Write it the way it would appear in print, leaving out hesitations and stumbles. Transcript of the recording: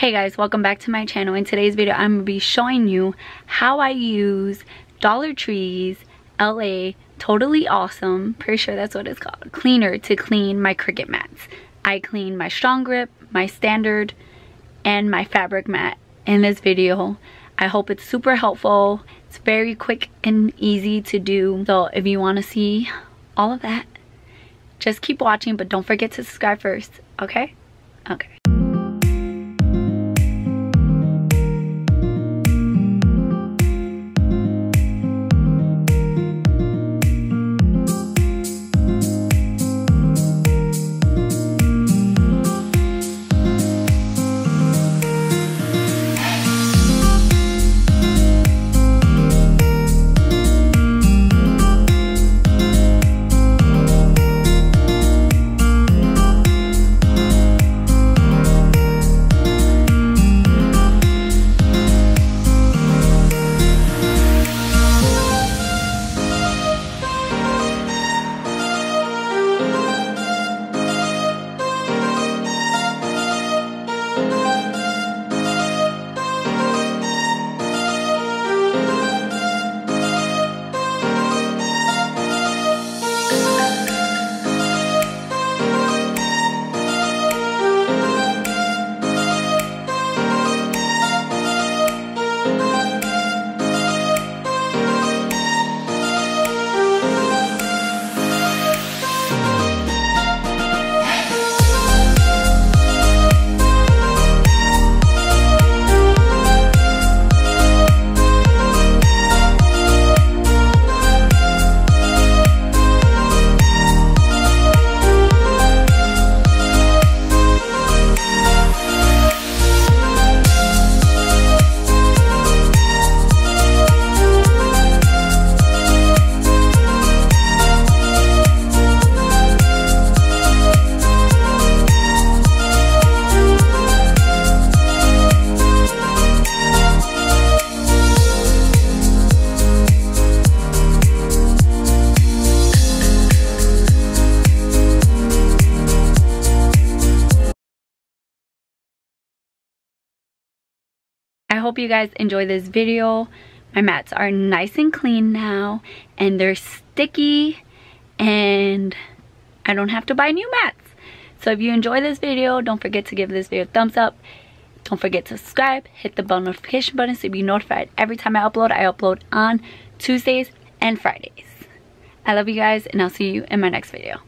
Hey guys, welcome back to my channel. In today's video I'm gonna be showing you how I use Dollartree's LA Totally Awesome, pretty sure that's what it's called, cleaner to clean my Cricut mats. I clean my strong grip, my standard, and my fabric mat in this video. I hope it's super helpful. It's very quick and easy to do, so if you want to see all of that, just keep watching, but don't forget to subscribe first. Okay. I hope you guys enjoy this video. My mats are nice and clean now, and they're sticky, and I don't have to buy new mats. So if you enjoy this video, don't forget to give this video a thumbs up. Don't forget to subscribe, hit the bell notification button so you'll be notified every time I upload. I upload on Tuesdays and Fridays. I love you guys, and I'll see you in my next video.